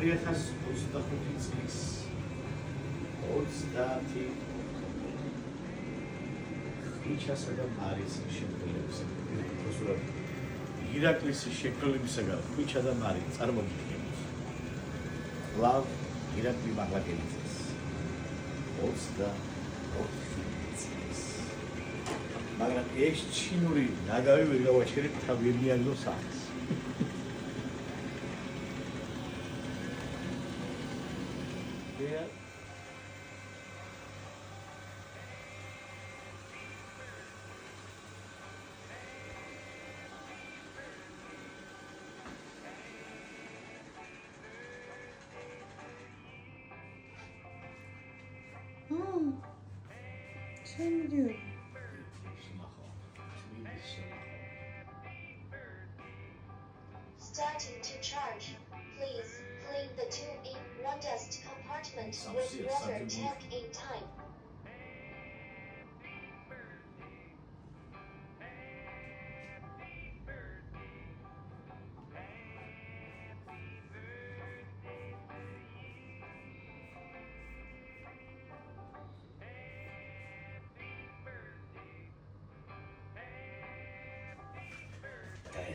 2025 წლის 30 ხვიჩასა და მარის შემოქმედებისაგან ირაკლისის შემოქმედებისაგან ხვიჩა და მარი წარმოგიდგენთ ლავ ირაკლი მაღლაკელიძეს 24 წლის მაგრამ ეს ჩინური ნაგავი ვერ გავაჩერებ თავიანთო სახეს Starting to charge. Please clean the 2-in-1 dust compartment with water tank in time.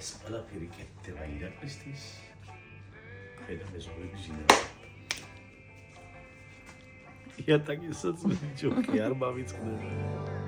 ეს ყველაფერი კეთდება ირაკლისთვის ხედა მეზობლების ძინა იატაკისაც ჯოქი არ მავიწყდება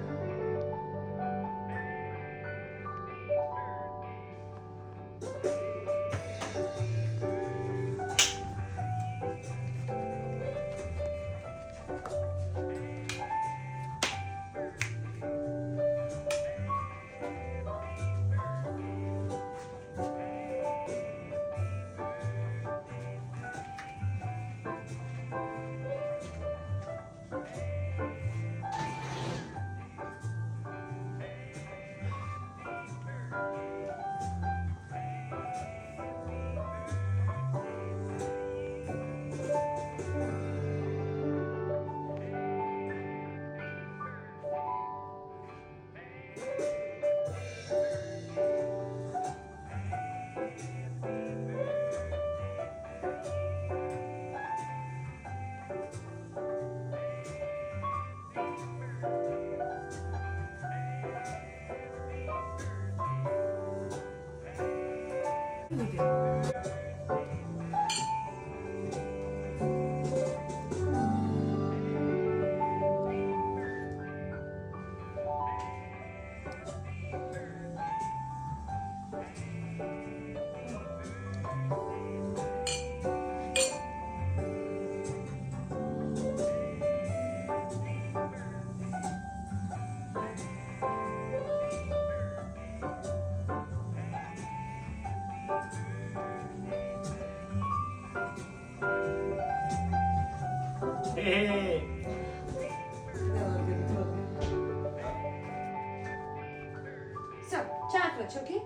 So, chocolate, okay?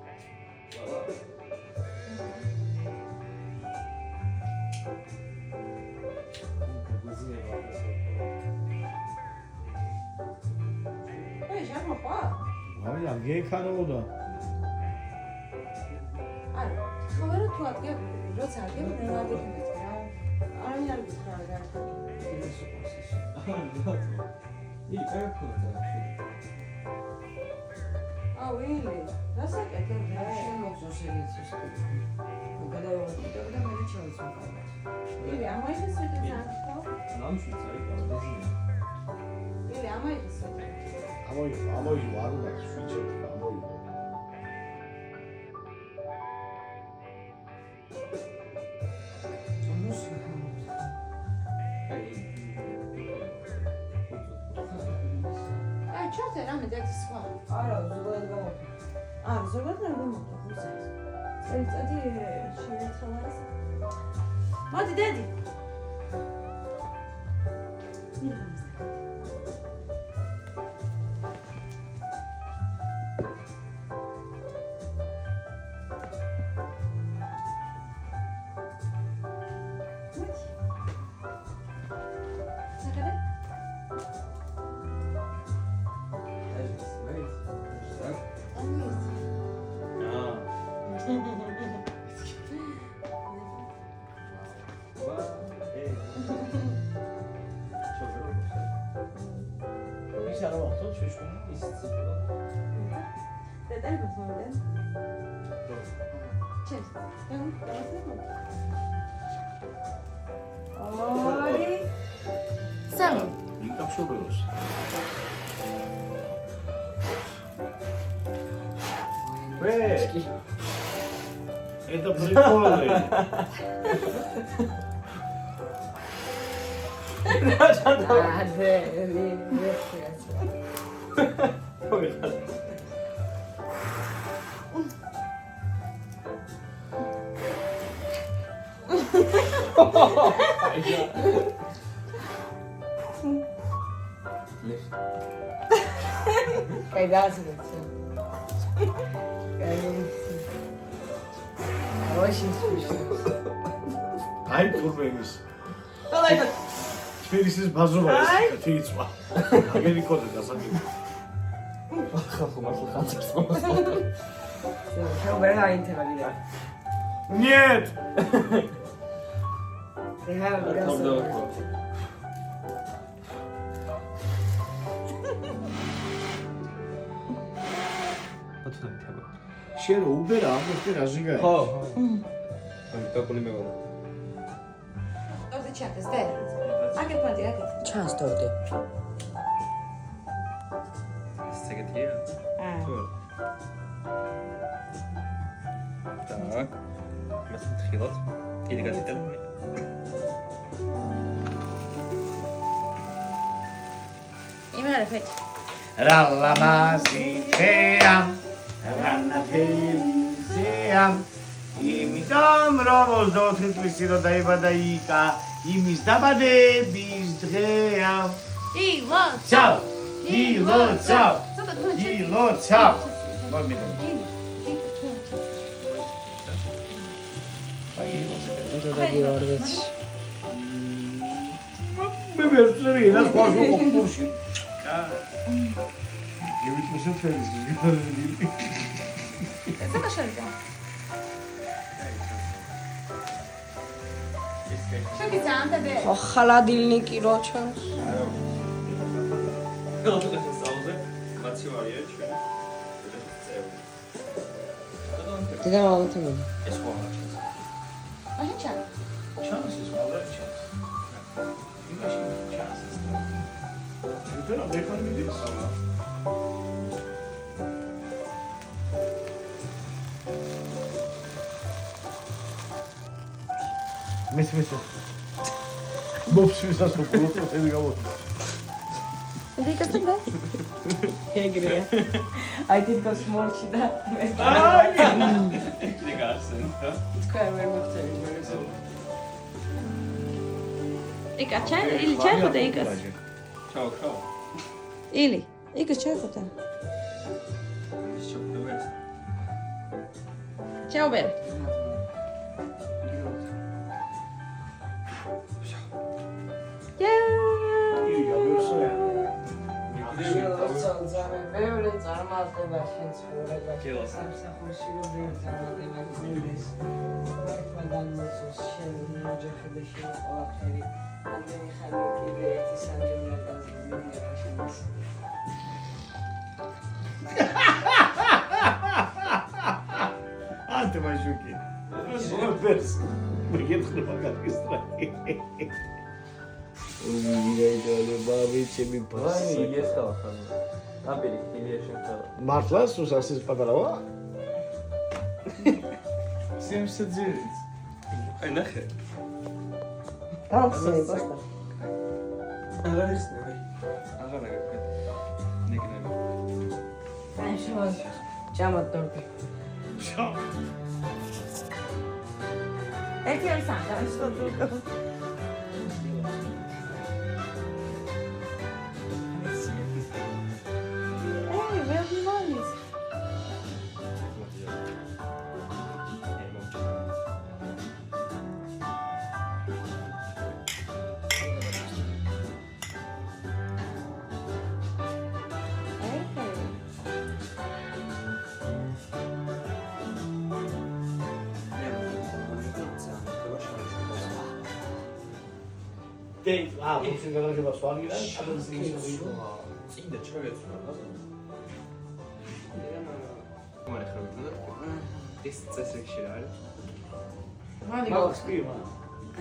Hey, já não pode? Olha, alguém canouda. Ah, agora tu aqui, eu sei que não vai ter que entrar. Ah, não vai entrar, 이 에어컨이잖아. Ah, really? That's like I can Şöyle olsun söyleyeceğiz. Bu kadar oldu. Bir de böyle çalışma kaldı. Really, am I just with the transport? 남수 자기가 어디지? Really, am I just with it? 아모이 와루가 스위치 아모이. Olmuş mu? Ay, çok selam ederim sıkma. Ara zıvaya gamot. Ah, zor değil mi? Güzel. Evet, hadi şöyle çalarız. Hadi dedi. 와 ის ციფრა. და ტელეფონს მომდენ. ჩემს. ორი. სამი. იკავშირებს. ვე. Это прикольно. Кайдасы. Очень смешно. Ай, турбების. ყველა იყო. თბილისის ბაზოვა ეს თვიცვა. აგერი კოდე დასაგები. ხალხო მართლა ხანძებს მომს. Все, убирай интервью. Нет! ბათუმი თება. შენ უბერ ამბობ რაზი გაი? ხო. აი კაკული მეგონა. ოდე ჩაკეს და. აკეთ მანდი, აკეთ. ჩანს თორდე. ეს ეგეთია? თუ. Так. მას თხილოთ. დიდი გაზეთები. იმერე ფეთ. რალამაზია რანაფელიზია იმიტომ რომ 24 წლის წინ დაიბადა იკა იმის დაბადების დღეა ილოცა. ილოცა ილოცა მომიდო მე ვერწერი და სხვა ხოხურში გივით მოსწრებს გიგარები ესა კაშარია. შეკი ძამდე. холодильники რო ჩანს. გალოტა ხესაუზე. მაცივარია ჩვენ. დედა მოვთმე. ეს ხوار ჩანს. აჰა ჩან. ჩანსის ყველა ჩანს იმაში ჩანსის და ვექარ მიდის მის მოფსვის ასო პროცესი გამოდი დიკასტა. ეგრეა. I did go small shida. დიდი გასცენ. თქვა ვერ მოხდები მერე. იკა ჩან, ილი ჩახოდა იკას. ჩაო, ჩაო. ილი, იკა ჩახოდა. ის ჩოქდება. ჩაო ბერ. ბევრი წარმატება შენ ცხოვრება. კილოს. სამსახურში ბევრი წარმატება გზის. მადან მოსოს შენ ოჯახები შენ ყველაფერი. ამდენი ხანი კიდე ერთი სამჯერ გადაზრდილი შენს. ანტე მაჟუკი სუპერს მიგეთხრება გაგისტრაკი მიგაიდალე ბაბიჩი აი, მიფასი ეს ხალხა. აბილი, ილია შეხარა. მართლა სუსასის პატარავა სიმსძირიც აი, ნახე. დავხსნე ბასტა. აღარ ისნე. აღარ აგაკეთე. ნიგნები. აი შევარ. ჯამად დორდი. ერთი არის სამ, და Hey, where are you going? დეით, ბუცინგალაშება სვარგიდან, აბანსინგის წინდა ჩაგეცნა მარი ხარ ეს წესებში რა არის? მარი მაგს კი მა.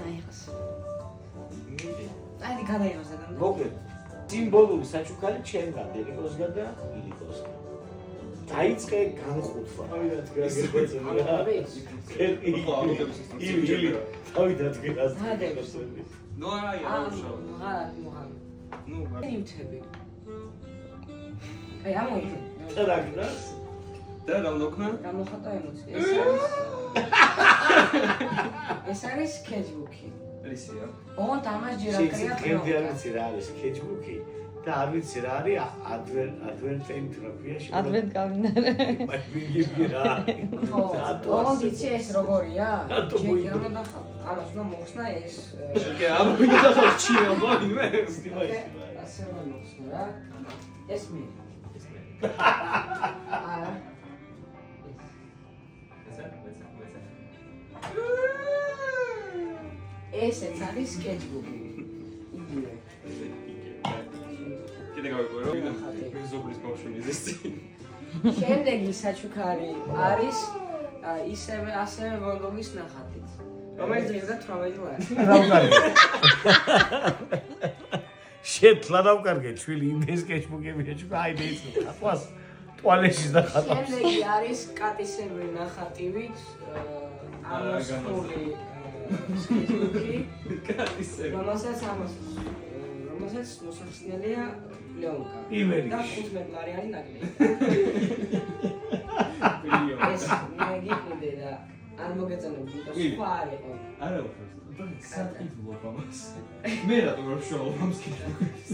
აიღოს. აი გადაიღოს და მოკლედ სიმბოლური საჩუქარი ჩემგან დედიკოსგან და ილიკოსგან. დაიწყე განხუთვა. თავიდანვე გაგეცემა რა. ილი. თავიდანვე გაგეცემა. ნუ არა ნუ იმთები. აი ამოიწე. წერაგნას და გამოვქნა? გამოხატა ემოცია. ეს არის sketchbook-ი. რისია? ოღონდ ამას ჯერ შეიძლება აკრია კენდი არ ვიცი რა არის sketchbook-ი და არ ვიცი რა არის adventure-ია ადვენტ კალენდარი. მაგიგი რა. ოღონდ იცი ეს როგორია? რატო მოიგო? ამას უნდა მოხსნა ეს შეკე ამოვიდა და ხჩია მოინმე. ასე უნდა მოხსნა რა. ეს მე. არა. ესეც არის sketchbook-ი. იგივე. კიდე გავიგო რომ მეზობლის ბავშვი ზესტი. შემდეგი საჩუქარი არის ისევე ასევე ვანდობის ნახატით. რომელიც დღეს და 18 ლარი. რა ვკარგე? შეთლა რა ვკარგე? ჩვილი იმის sketchbook-ები ეჩქა აი ეს ხატვას ტუალეტში და ხატავს. შემდეგი არის კატისებრი ნახატივით ამოსხული sketchbook-ი. კატისებრი. რომელსაც მოსახსნელია ლეონკა. იმერი. და 15 ლარი არის ნაკლები. ბილიო. ეს მეგიკიდე და არ მოგეწონებდი და სხვა არ იყო. არა უფრო. საკითხი ამას. მე რატომ არ შევავ ამ sketchbook-ს?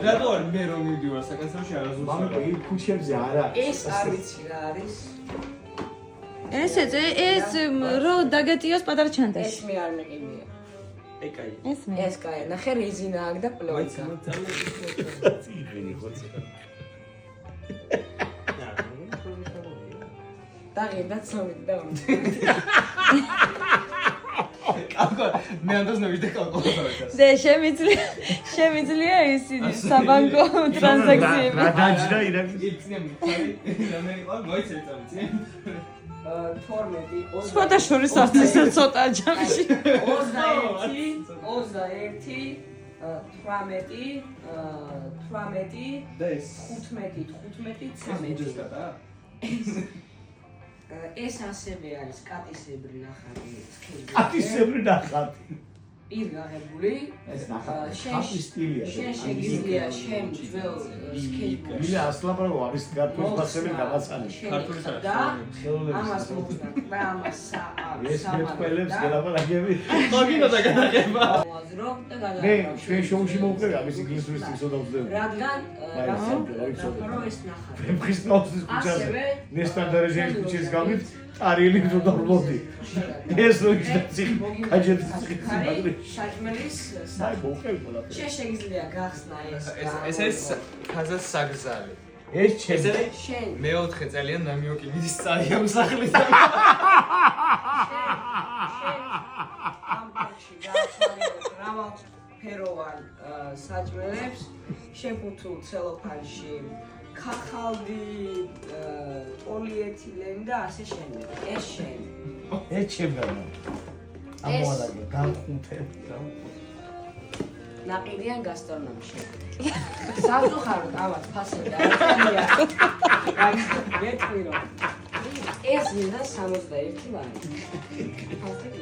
რატო არ მე რომ მივდივარ საკანცელოში არასდროს მამიკო იმ ქუჩებზე არა. ეს არ ვიცი რა არის. ეს რო დაგეტიოს პატარა ეს ჩანტაში. მე არ მეყიდია. ე კაი. ეს მე. ეს კაი, ნახე რეზინა აქვს და პლონკა. ციგნი ხოცი. დაღირდა ცომით და უნდა. კალკო მე ანდას ნავიდე კალკულატორს. და შემიძლია ისინი საბანკო ტრანზაქციები. რა დაჯდა ირაკლი? იცნე მიცარი და მე ვარ მოიცეთ ამიცი. 12 სხვათა შორის არც ისე ცოტა ჯამში. 21 და ეს 15 13 ჯოსკატა? ეს ასევე არის კატისებრი ნახატი. კატისებრი ნახატი. ის გაღებული ეს ნახატი ხაფის სტილია. შენ შეგიძლია შენ ძველ sketchbook-ს მილა ასლაბრაგო ამის ქართული ფასები გამაცანი. ქართული და ამას მოხდა და ამას ეს მეტყველებს გელაპარაკები. მაგინა და გადაღება. მოაზრო და მე გადაიღო ჩვენ შოუში მოვყევი ამის ინგლისურის ტექსტოდა ვძლებდი. რადგან ეს ნახატი ფემხისტაუსის ქუჩაზე ნესტანდარეჟეის ქუჩის გამით ტარიელი გზოდა ვლოდი. ეს როიცი კაჯეთის ციხე. საჭმელის აი მოვყევი ყველაფერი. შენ შეგიძლია გახსნა ეს ეს არის ხაზას საგზავი. ეს ჩემი შენ მე-4 წელიან ნამიოკი მიდის წარია მსახლის და ამ პარკში გააჩვენებ რავალ ფეროვან საჭმელებს შეფუთულ ცელოფანში ქახალდი პოლიეთილენი და ასე შემდეგ. ეს შენ. ეს ჩემგანა. ამოალაგე განხუთე. ნაყიდიან გასტრონომში. საზუხაროდ ამათ ფასები არაა. მეტყვირო. ეს მინდა 61 ლარი. ფასები.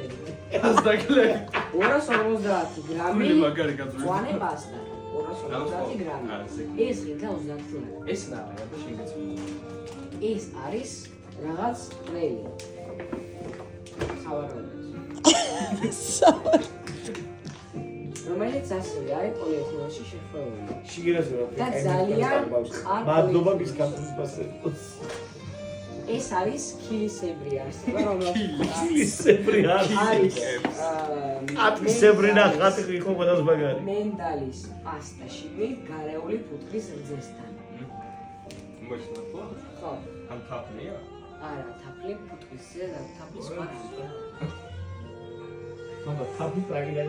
ეს დაგლები. 250 გრამი. გული მაგარი გაწვი. ვანე პასტა. 250 გრამი. ეს მინდა 30 ლარი. ეს ნაა და შეგეცვლა. ეს არის რაღაც ლელი. სავარაუდოდ. რომელიც ასევე არის პოლიეთილენში შეხვეული. შიგერაზე და ძალიან მადლობა მის ქართლის ფასებს. ეს არის ქილისებრი არსება, რომელიც ქილისებრი არის კატისებრი ნახატი იყო ყველას მაგარი. მენდალის პასტაში გარეული ფუტკრის რძესთან. მოიცა ხო? ხო. ამ თაფლია? არა, თაფლი ფუტკრის ზე და თაფლის მარხია. მამა თაფი პრაგინა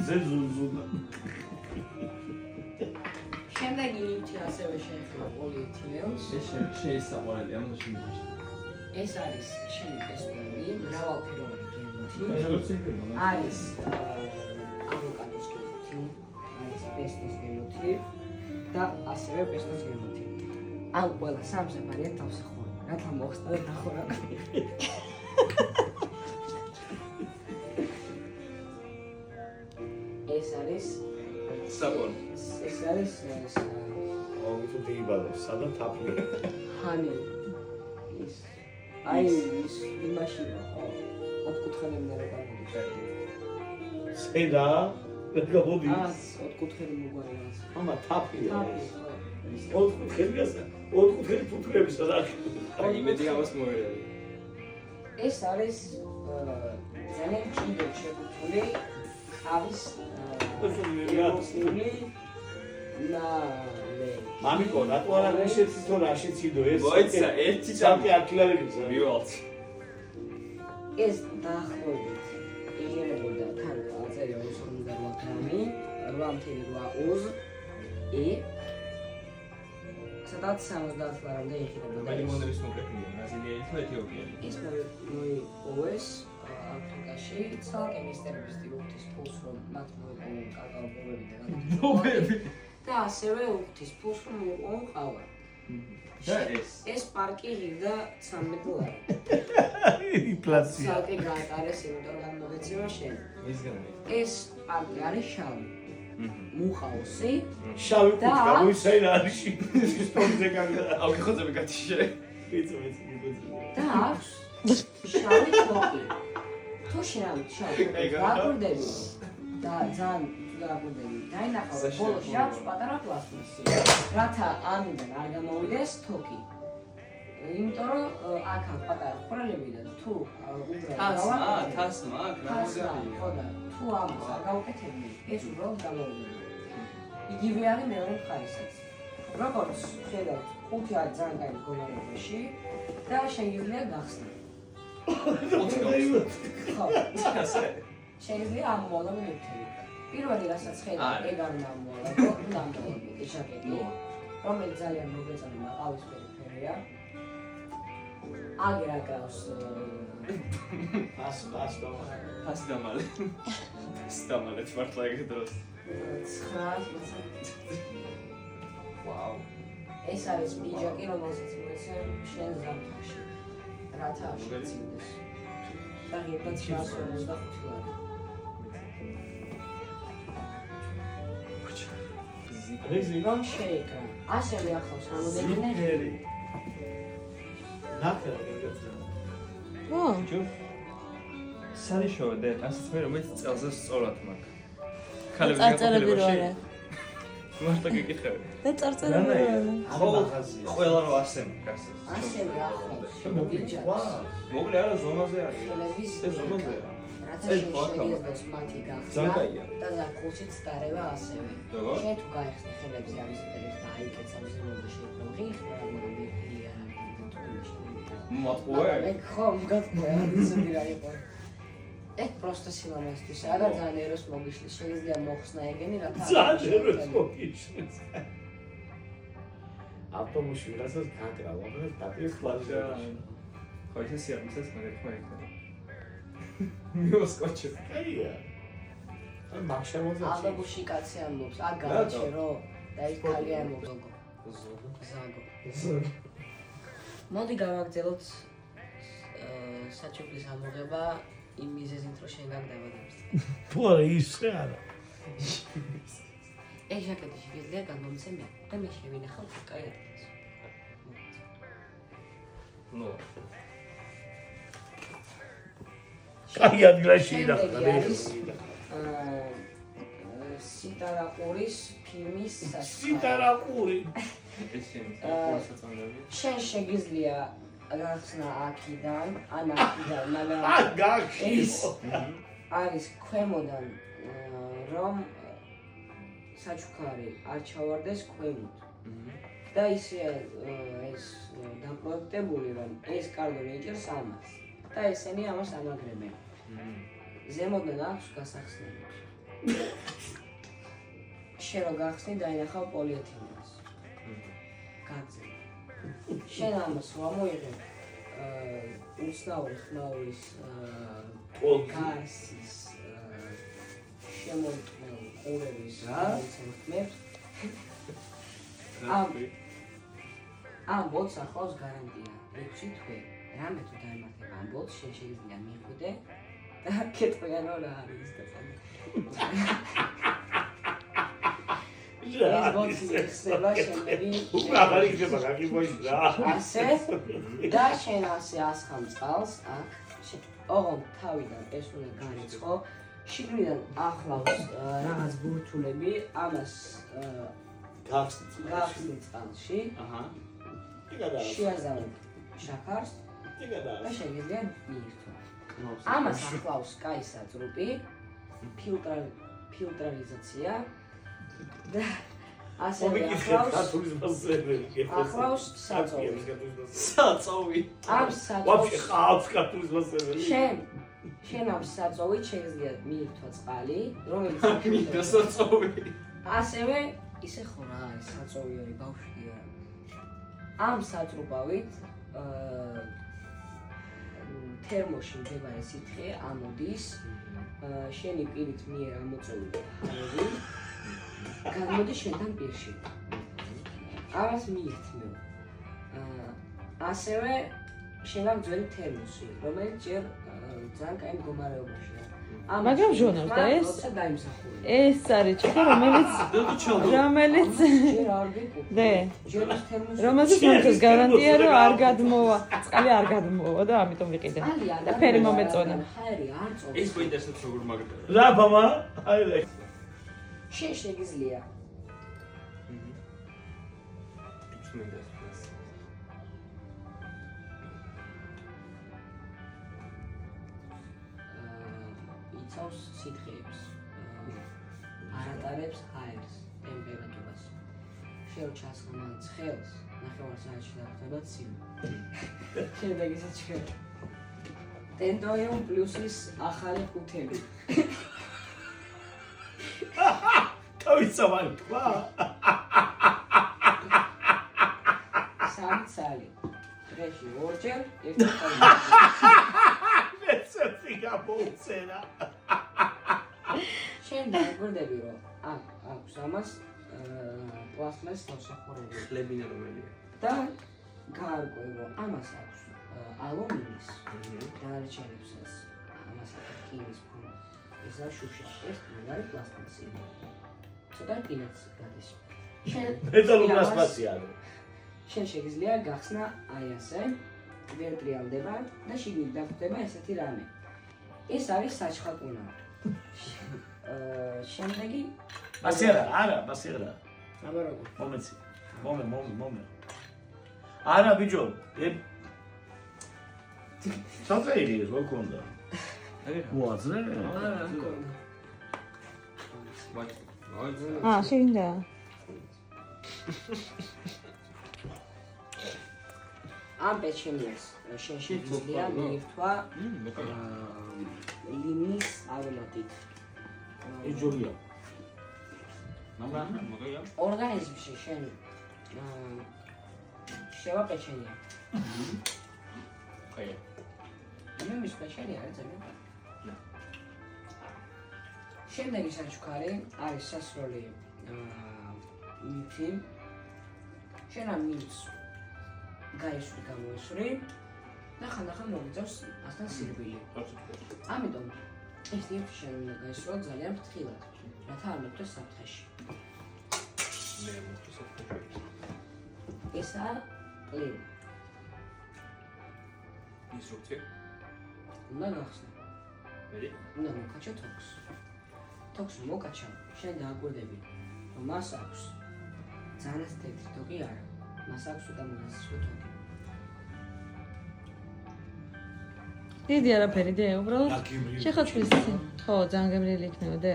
ზეზუზუნა. შედეგი ლიფტი ასევე შეეხება პოლიეთილენს. შეისაყვარელი ამ შემთხვევაში. ეს არის შენი ტესტები, მრავალფეროვანი გემოთი. არის ავოკადოს გემოთი, არის პესტოს გემოთი და ასევე პესტოს გემოთი. ამ ყველა სამს აბარია თავსახურება. რათა მოხსნა და დახურა. ეს არის საბონი. ეს არის თუ დიიბალოს, სადაც თაფლი. ჰანი. აი ის იმაში ოთხკუთხედამდე რა გამოდის. ზედა რა გამოდის? ოთხკუთხედი მოგვარი არის. ამა თაფლია. თაფლი. ოთხკუთხედი ფუტკრების სადახი. აი იმედი ამას მოერია. ეს არის ძალიან ჭიდროდ შეგუწული ყავის მამიკო, რატო არ არის თვითონ რაშიც იდო ეს? მოიცა ერთი სამი არქილავებს. მივალთ. ეს დაახლოებით იღებოდა თან აწერი 258 გრამი, 8.8 ი სადაც 70 ლარამდე იხილება და ლიმონების მოკრეფილია, ბრაზილიელი თუ ეთიოპიელი. ის მოიპოვეს აფრიკაში, ცალკე მისტერების დიუხტის ფულს რომ მათ მოიპოვონ კაკაო ბობები და ბობები. და ასევე უხტის ფულს რომ მოიპოვონ ყავა. და ეს პარკი ღირდა 13 ლარი. ინფლაცია. ცალკე გაატარეს, იმიტომ რომ მოგეცემა შენ. მისგან. ეს პარკი არის შავი. მუხაოსი შავი კუჭა მოისაირა არის სპორტზე გაგდა. აუ ხოწები გათიშე. ვიცი. და აქვს შავი თოკი. თუ შენ შავი გაგვდები და ძალიან გაგვდები. დაინახავ ბოლოში აქვს პატარა პლასტმასი. რათა ამიდან არ გამოვიდეს თოკი. იმიტომ რომ აქ აქვს პატარა ხვრელები და თუ უბრალოდ თასმა აქ რა მოგარია. ხოდა თუ ამას არ გავუკეთებდი ეს უბრალოდ გამოვიდება. იგივე არის მეორე მხარესაც. როგორც ხედავთ, 5 არის ძალიან კაი მდგომარეობაში და შეიძლება გახსნა. ხო. შეიძლება ამოვალო მეთქი. პირველი რასაც ხედავთ, ეგ არ ამოვალო, ნამდვილად ჟაკეტი, რომელიც ძალიან მოგეწონა ყავისფერი ფერია. აგერ აკავს ფასი დამალე. სტამალეთ მართლა ეგ დროს. 900. ვაუ. ეს არის პიჯაკი, რომელსაც მოცემ შენ ზამთარში. რათა შეგწინდეს. და ღირდა 955 ლარი. რომ შეიკრა. ასევე ახლავს რამოდენიმე ნახე რა გაგაცნო. ო, სალიშოა და ასეც მე რომელიც წელზე სწორად მაქვს. წარწერები რო არა. მარტო გიკითხები. და წარწერები რო არა. ყველა რო ასე მგას. ასევე ახლავს პიჯაკს. მოკლე არა ზონაზე არის. ტელევიზია. ეს ზონაზეა. რათა შეგიძლიათ მათი გახსნა. ზანკაია. და ზაფხულშიც დარება ასევე. როგორ? შენ თუ გაიხსნე ხელებზე ამის პერებს და აიკეთს ამის როლში შეგვიღია რა მოგიხია რა მათყუე? ეგ ხო მგატყუე ისეთი რა იყო. ეგ პროსტო სილამაზთვისა და ძალიან ეროს მოგიშლის შეიძლება მოხსნა ეგენი რათა ძალიან ეროს მოგიშლის. ავტობუსში რასაც გაკრა, რომელიც დაპირეს კლასში. ხო ისე სიამისას მაგათ მოიქნება. მიოსკოჩე. აია. ან მახშემოზე. ავტობუსში კაცი ამბობს, აგ გაჩე რო და ის ქალი ამბობს ზაგო. მოდი გავაგრძელოთ საჩუქრის ამოღება იმ მიზეზით რომ შენ გაგდაბადებს. თუ არა ისე არა. ეს ჟაკეტი შეიძლება გამომცემი და მე შევინახავ კაი ადგილს. ნუ. კაი ადგილში ინახა. სიტარაყურის ფილმის საჩუქარი. სიტარაყური. ეს შენი პორცაცონები. შენ შეგიძლია გახსნა აქიდან, ან აქიდან, მაგრამ გაგში. არის ქვემოდან რომ საჩუქარი არ ჩავარდეს ქვემოთ. და ისე ეს დაპროექტებული რომ ეს კარგონი იჭერს ამას და ესენი ამას ამაგრებენ. ზემოდან აქვს გასახსნელი. შენ რო გახსნი დაინახავ პოლიეთილენს. გაგზავნა. შენ ამას რა მოიღებ? უცნაური ხმაურის გასის შემოწმულ ყურების მოცემებს. ამ ბოლს ახლავს გარანტია 6 თვე. რამე თუ დაემართება ამ ბოლს, შენ შეიძლება მიხვიდე და კეთვიან რა არის დასამე. ეს ბოლსი ხდება შემდეგი. უბრალოდ იქნება გაგიბოის რა. ასე და შენ ასე ასხამ წყალს აქ. ოღონდ თავიდან ეს უნდა განიწყო. შიგნიდან ახლავს რაღაც ბურთულები, ამას გახსნი წყალში. აჰა. შეაზავებ შაქარს და შეგიძლია მიირთვა. ამას ახლავს კაი საძრუპი, ფილტრალიზაცია და ასევე ახლავს საწოვი. ამ საწოვი შენ ამ საწოვით შეგიძლია მიირთვა წყალი, რომელიც მინდა საწოვი. ასევე ისე ხო რა არის საწოვი არის ბავშვია. ამ საძრუბავით თერმოში მდებარე სითხე ამოდის შენი პირით მიერ ამოწეული ჰაერი გამოდის შენთან პირში. ამას მიირთმევ. ასევე შენ აქვს ძველი თერმოსი, რომელიც ჯერ ძალიან კაი მდგომარეობაშია. მაგრამ ჟონავს და ეს არის ჩიქა რომელიც რომელსაც მომწონს გარანტია რომ არ გადმოვა წყალი არ გადმოვა და ამიტომ ვიყიდე და ფერი მომეწონა ეს პოინტერსაც როგორ მაგდარა რა ბამა აი შენ შეგიძლია იცავს სითხეებს არატარებს ჰაერს ტემპერატურას შენ ჩასხმან ცხელს ნახევარსაათში დაგხვდება ცივი შემდეგ ისე ჩქერ ტენდოიუმ პლუსის ახალი ყუთები თავისავალი თქვა სამი ცალი დღეში ორჯერ ერთად სეფიკა ბოლცერა შენ დაგვირდები რომ აქვს ამას პლასმას სამსახურები ხლებინა რომელია და გაარკვევ რომ ამას აქვს ალუმინის დანარჩენებსაც ამას აქვს კირის ფორმა ეს არის შუშა ეს არის პლასტმასი ცოტა კინაც გადის შენ მეტალური პლასტმასია შენ შეგიძლია გახსნა აი ასე ვერტრიალდება და შიგნით დაგხვდება ესეთი რამე. ეს არის საჩხაკუნა. შემდეგი არა, ბასერა. აბა როგორ? მომეცი. მომე. არა ბიჭო, საფეირი ეს რა ქონდა? მოაძრე? არა, აა, შეგინდა. ამ პეჩენიას შენ შეგიძლია მიირთვა ლინის არომატით. იჯობია. მაგაა? ორგანიზმში შენ შევა პეჩენია. აი. იმის პეჩენია არის ძალიან. შემდეგი საჩუქარი არის სასროლი მითი. შენ ამ მითს გაისვრი გამოისვრი და ხანდახან მოგიწევს ასთან სირბილი. ამიტომ ეს ნივთი შენ უნდა გაისვრო ძალიან ფრთხილად, რათა არ მოხდეს საფრთხეში. მე მოხდეს საფრთხეში. ესაა კლიმ. ინსტრუქცია? უნდა გახსნა. მე? უნდა მოკაჩო თოქს. თოქს მოკაჩა, შენ დააკვირდები, რომ მას აქვს ძალას თეთრი თოქი არა. მას აქვს უკანონო თოქი. დიდი არაფერი და უბრალოდ შეხოთრის ხო ძალიან გემრიელი იქნება და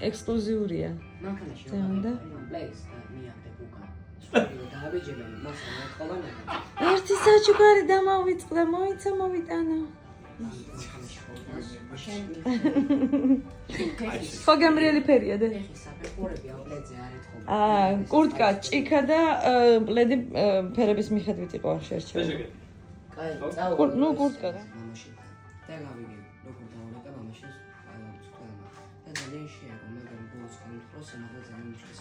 ექსკლუზიურია მანქანაში და პლეის და მიამდე უკან სულ დააბეჭდება მას ერთი ერთი საჩუქარი დამავიწყდა მოიცა მოვიტანა სხვა გამრიელი ფერია და ეხი საფეხურები აკლეძე არ ეთხოვა. კურტკა, ჭიქა და პლედი ფერების მიხედვით იყო შერჩეული. კაი, ნუ კურტკა რა. მამაში. და გავიგე, როგორ დაუნეკა მამაშის თქვა. და ძალიან შეაგო, მაგრამ ბოლოს გამიხრო სიმაღლე ძალიან მჭირს.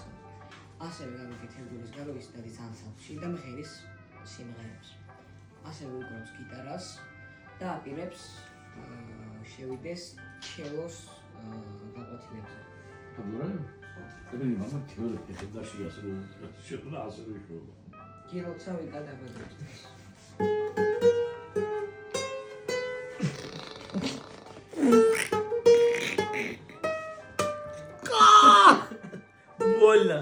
ასევე გავიგე თემურის გარო ის დადის ანსამბლში და მღერის სიმღერებს. ასევე უკრავს გიტარას და აპირებს შევიდეს ჩელოს გაკვეთილებზე. კი როცა ვიკადაგებთ. Больно.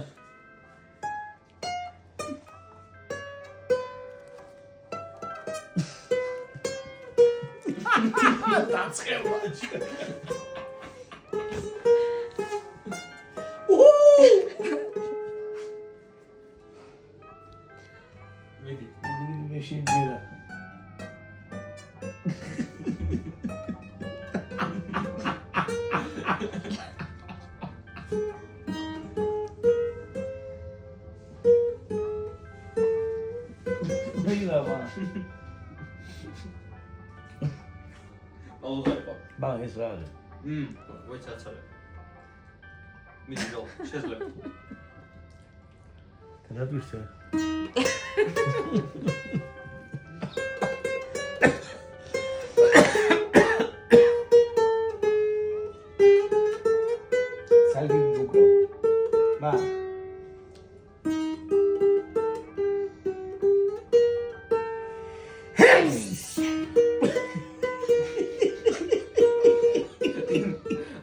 Bang, is raar. Weet je dat zo? Niet wel, schisselijk. Kan dat dus zijn? Salvi bucro. Ma.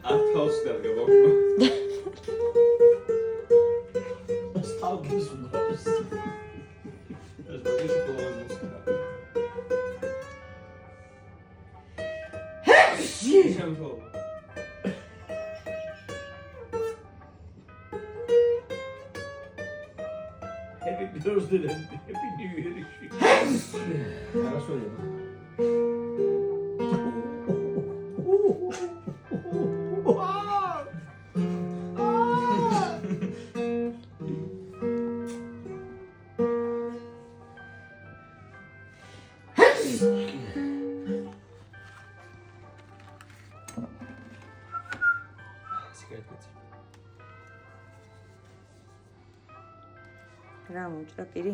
Afkosten gewonnen. Stalkers gross. Dat is wel niet gewoon zo. Happy birthday and Happy New Year. Хорошо, რა მოჭრა პირი?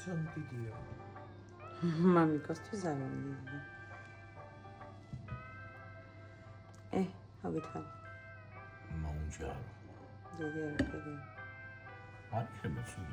Чантидия. მამიკოსთვის არ მომდიოდა. აგეთხა. Маунჯარ. დედა. არ ხება ცუდი.